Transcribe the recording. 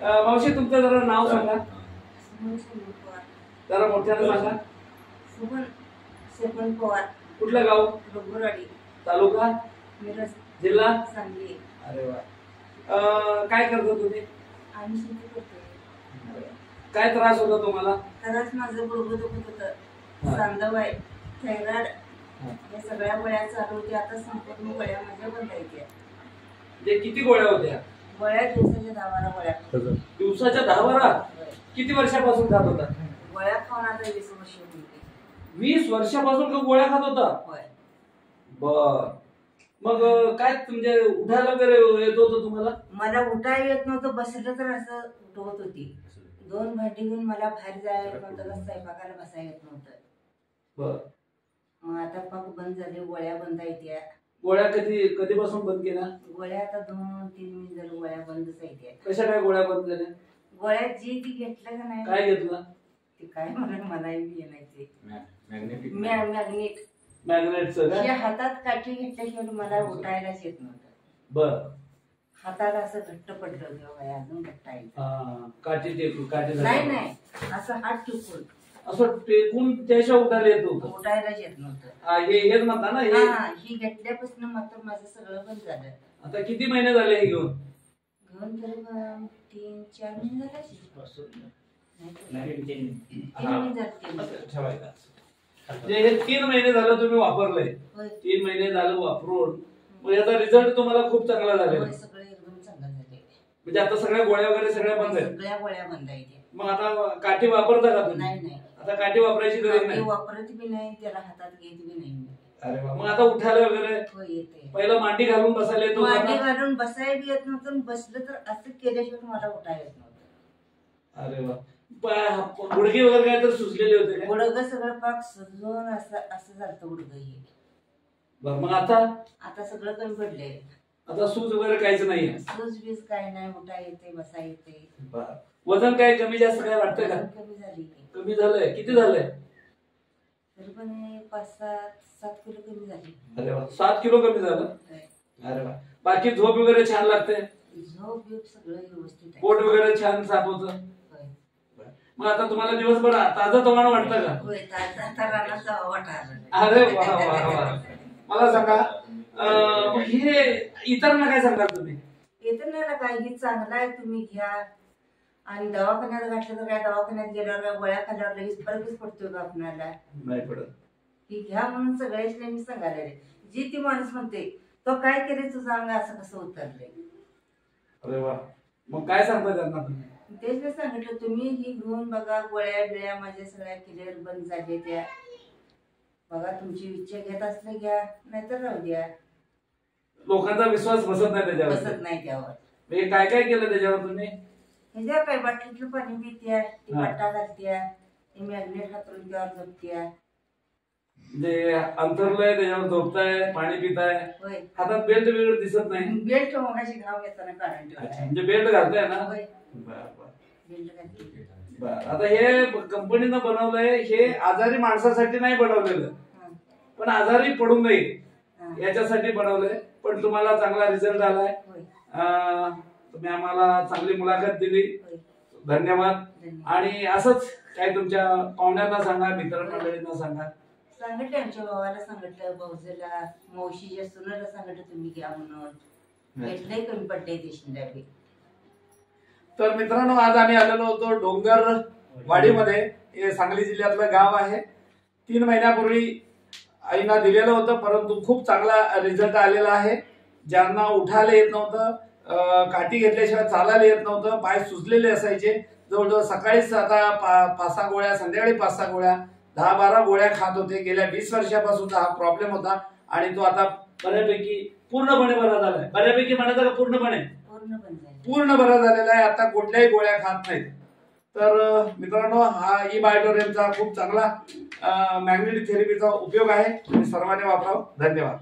मावशी तुमचं जरा नाव सांगा. जरा मोठ्यानं सांगा. सुमन शेपन पवार. कुठलं गाव? डोंगरवाडी. तालुका मिरज. जिल्हा सांगली. अरे वा. काय करता तुम्ही? आम्ही शेती करतो. काय त्रास होता तुम्हाला? त्रास माझं गुडघं दुखत होतं, सांधवाय, थायरॉइड या सगळ्या गोळ्या चालू होत्या. आता संपूर्ण गोळ्या माझ्या बंद आहेत. ते किती गोळ्या होत्या? गोळ्या दिवसाच्या 10-12 गोळ्या. दिवसाच्या 10-12? किती वर्षापासून खात होता? गोळ्या खाऊन आता 20 वर्ष होती. 20 वर्षापासून का गोळ्या खात होता? होय. बर. मग काय म्हणजे उठायला वगैरे येत होतं तुम्हाला? मला उठायला येत नव्हतं, बसलं तर असं उठवत होती. 2 भांडी घेऊन मला बाहेर जायला नव्हतं, स्वयंपाकाला बसायला येत नव्हतं. बर. मग आता पाक बंद झाले, गोळ्या बंद आहेत. गोळ्या कधीपासून बंद केल्या? गोळ्या आता 2-3 महिने झाले गोळ्या बंदच आहेत. कशा काय गोळ्या बंद झाल्या? गोळ्या जी ती घेतलं का नाही? काय घेतलं? ते काय म्हणायला येण्याचे मॅग्नेट. मॅग्नेटचं हे हातात काठी घेतल्याशिवाय मला उठायलाच येत नव्हतं. बर. हाताला असं घट्ट पडलं तेव्हा अजून घट्ट आहे. काठी नाही असं हात टिकून असं टेकून त्याशिवाय उठायला येत होतं. उठायलाच येत नव्हतं. हेच म्हणता ना? ही घेतल्यापासून मात्र माझं सगळं बंद झालं. आता किती महिने झाले हे घेऊन? तरी 3-4 महिने झाले. हे 3 महिने झालं तुम्ही वापरलंय. 3 महिने झालं वापरून मग याचा रिझल्ट तुम्हाला खूप चांगला झालेला. सगळं एकदम चांगलं झाले. म्हणजे आता सगळ्या गोळ्या वगैरे सगळ्या बंद आहेत? सगळ्या गोळ्या बंद आहेत. मग आता काठी वापरता का तुम्ही? नाही. आता काठी वापरायची गरज नाही? वापरत बी नाही, त्याला हातात घेत बी नाही. अरे वा. मग आता उठायला वगैरे येते. पहिलं मांडी घालून बसायला येत होतं? मांडी घालून बसायला बी येत नव्हतं, बसलं तर असं केल्याशिवाय मला उठायला येत नव्हतं. अरे वा. गुडघे वगैरे काय तर सुजलेले होते? गुडघं सगळं पाक सुजून असं झालं गुडघं हे. बर. मग आता सगळं कमी पडलंय. आता सूज वगैरे काहीच नाहीये? सूज बीज काय नाही, उठा येते, बसा येते. वजन काय कमी जास्त काय वाटतंय का? कमी झाली. कमी झालंय? किती झालंय? तरी पण 5-7 किलो कमी झाली. अरे वा. 7 किलो कमी झालं? अरे वा. बाकी झोप वगैरे छान लागते? झोप सगळं व्यवस्थित आहे. पोट वगैरे छान साफ होतं? मग आता तुम्हाला दिवसभर ताजं तवानं वाटतं का? होय, ताजा वाटतं. अरे वा वा वा. मला सांगा, हे इतरांना काय सांगाल तुम्ही? इतरांना काय, ही चांगला आहे, तुम्ही घ्या. आणि दवाखान्यात घातलं तर काय, दवाखान्यात गेल्यावर गोळ्या खाल्ल्यावर लगेच फरकच पडतोय का आपल्याला? नाही पडत. ही घ्या म्हणून सगळ्याच मी सांगायला. जी ती माणूस म्हणते तो काय केले तुझं अंग असं कसं उतरलंय. अरे वा. मग काय सांगता त्यांना तुम्ही? तेच मी सांगितलं, तुम्ही ही घेऊन बघा, गोळ्या बिळ्या माझ्या सगळ्या क्लिअर बंद झाल्या त्या. बघा, तुमची इच्छा घेत असले घ्या, नाहीतर राहू द्या. लोकांचा विश्वास बसत नाही त्याच्यावर? बसत नाही त्यावर. काय काय केलं त्याच्यावर तुम्ही? ह्याच्या काय, बाटलीतलं पाणी पित्या, पट्टा घालत्या, मॅग्नेट हातरून त्यावर झोपत्या. म्हणजे अंतरलंय त्याच्यावर झोपताय, पाणी पिताय, हातात बेल्ट वगैरे दिसत नाही? बेल्ट मगाशी घाव येताना काढून ठेवला. म्हणजे बेल्ट घालताय ना? आता हे कंपनीनं बनवलंय, हे आजारी माणसासाठी नाही बनवलेलं, पण आजारी पडू नये याच्यासाठी बनवलंय. पण तुम्हाला चांगला रिझल्ट आलाय. तुम्ही आम्हाला चांगली मुलाखत दिली, धन्यवाद. आणि असंच काय तुमच्या पाहुण्यांना सांगा, मित्रमंडळींना सांगा. सांगितलं, आमच्या भावाला सांगितलं, भाऊजीला, मावशीच्या सुनाला सांगितलं तुम्ही घ्या म्हणून. भेटलंय कमी पडले देशमुख. तर मित्रांनो, आज आम्ही आलेलो होतो डोंगरवाडीमध्ये. हे सांगली जिल्ह्यातलं गाव आहे. 3 महिन्यापूर्वी आईना दिलेलं होतं, परंतु खूप चांगला रिझल्ट आलेला आहे. ज्यांना उठायला येत नव्हतं, काठी घेतल्याशिवाय चालायला येत नव्हतं, पाय सुजलेले असायचे, जवळजवळ सकाळीच आता 5-6 गोळ्या, संध्याकाळी 5-6 गोळ्या, 10-12 गोळ्या खात होते. गेल्या 20 वर्षापासूनचा हा प्रॉब्लेम होता आणि तो आता बऱ्यापैकी पूर्णपणे बरा झालाय. बऱ्यापैकी म्हणायचं का पूर्णपणे? पूर्ण बरा झालेला आहे. आता कुठल्याही गोळ्या खात नाहीत. तर मित्रांनो, हा ई-बायोटोरियमचा खूप चांगला मॅग्नेटिक थेरपीचा उपयोग आहे. सर्वांनी वापरावं. धन्यवाद.